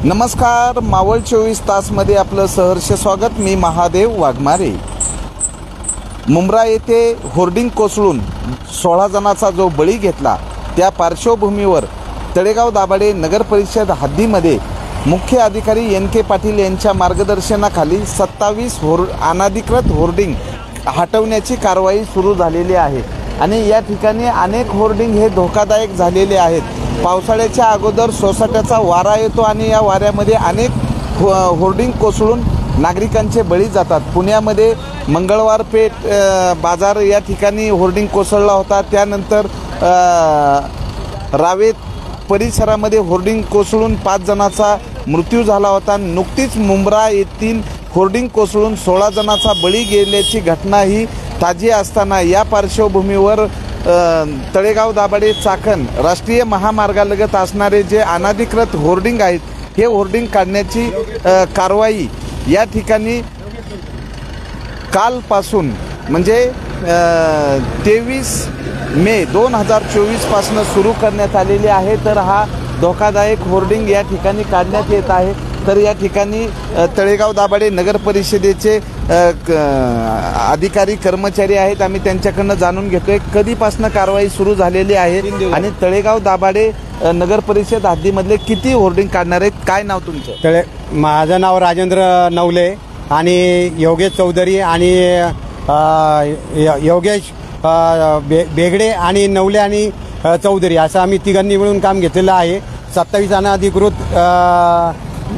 नमस्कार, मावळ 24 तासमध्ये आपलं सहर्ष स्वागत। मी महादेव वाघमारे। मुंब्रा येथे होर्डिंग कोसळून 16 जणांचा जो बळी घेतला त्या पार्श्वभूमीवर तळेगाव दाभाडे नगर परिषद हद्दीमध्ये मुख्य अधिकारी NK पाटील यांच्या मार्गदर्शनाखाली 27 अनधिकृत होर्डिंग हटवण्याची कारवाई सुरू झालेली आहे आणि या ठिकाणी अनेक होर्डिंग हे धोकादायक झालेले आहेत। पावसाळ्याच्या अगोदर सोसाट्याचा वारा येतो आणि या वाऱ्यामध्ये अनेक होर्डिंग कोसळून नागरिकांचे बळी जातात। पुण्यामध्ये मंगळवार पेठ बाजार या ठिकाणी होर्डिंग कोसळला होता। त्यानंतर रावेत परिसरामध्ये होर्डिंग कोसळून 5 जणांचा मृत्यू झाला होता। नुकतीच मुंब्रा येथील होर्डिंग कोसळून 16 जणांचा बळी गेल्याची घटना ही ताजी असताना या पार्श्वभूमीवर तळेगाव दाभाडे चाकण राष्ट्रीय महामार्गालगत असणारे जे अनधिकृत होर्डिंग आहेत हे होर्डिंग काढण्याची कारवाई या ठिकाणी कालपासून म्हणजे 23 मे 2024 पासून सुरू करण्यात आलेली आहे। तर हा धोकादायक होर्डिंग या ठिकाणी काढण्यात येत आहे। तर या ठिकाणी तळेगाव दाभाडे नगर परिषदेचे अधिकारी कर्मचारी आहेत, आम्ही त्यांच्याकडून जाणून घेतोय कधीपासून कारवाई सुरू झालेली आहे आणि तळेगाव दाभाडे नगर परिषद हद्दीमधले किती होर्डिंग काढणार आहेत। काय नाव तुमचं? माझं नाव राजेंद्र नवले आणि योगेश चौधरी आणि योगेश बेगडे आणि नवले आणि चौधरी असं आम्ही तिघांनी मिळून काम घेतलेलं आहे। 27 अनधिकृत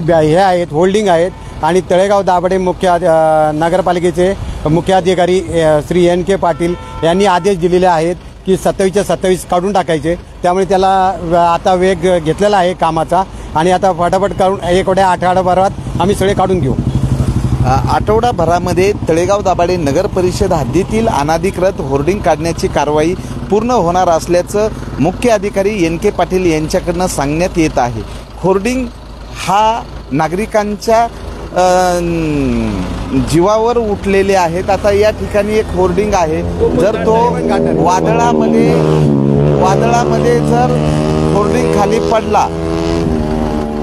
हे आहेत, होल्डिंग आहेत आणि तळेगाव दाभाडे नगरपालिकेचे मुख्य अधिकारी श्री NK पाटील यांनी आदेश दिलेले आहेत की 27च्या 27 काढून टाकायचे। त्यामुळे त्याला आता वेग घेतलेला आहे कामाचा आणि आता फटाफट काढून एवढ्या आठवड्याभरात आम्ही सगळे काढून घेऊ। आठवडाभरामध्ये तळेगाव दाभाडे नगर परिषद हद्दीतील अनधिकृत होर्डिंग काढण्याची कारवाई पूर्ण होणार असल्याचं मुख्य अधिकारी NK पाटील यांच्याकडून सांगण्यात येत आहे। होर्डिंग हा नागरिकांच्या जीवावर उठलेले आहेत। आता या ठिकाणी एक होर्डिंग आहे, जर तो वादळामध्ये जर होर्डिंग खाली पडला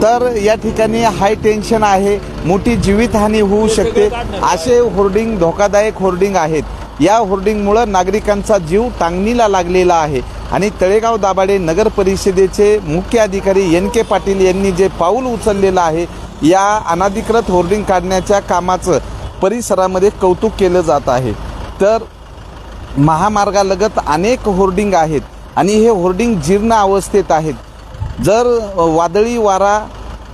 तर या ठिकाणी हाय टेन्शन आहे, मोठी जीवितहानी होऊ शकते। असे होर्डिंग धोकादायक होर्डिंग आहेत। या होर्डिंगमुळे नागरिकांचा जीव टांगणीला लागलेला आहे आणि तळेगाव दाभाडे नगर परिषदेचे मुख्य अधिकारी NK पाटील यांनी जे पाऊल उचललेलं आहे या अनधिकृत होर्डिंग काढण्याच्या कामाचं परिसरामध्ये कौतुक केलं जात आहे। तर महामार्गालगत अनेक होर्डिंग आहेत आणि हे होर्डिंग जीर्ण अवस्थेत आहेत। जर वादळी वारा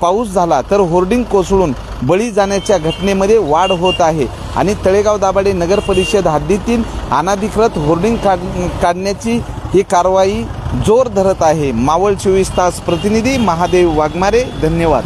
पाऊस झाला तर होर्डिंग कोसळून बळी जाण्याच्या घटनेमध्ये वाढ होत आहे आणि तळेगाव दाभाडे नगर परिषद हद्दीतील अनधिकृत होर्डिंग काढण्याची ही कारवाई जोर धरत आहे। मावळ 24 तास प्रतिनिधी महादेव वाघमारे, धन्यवाद।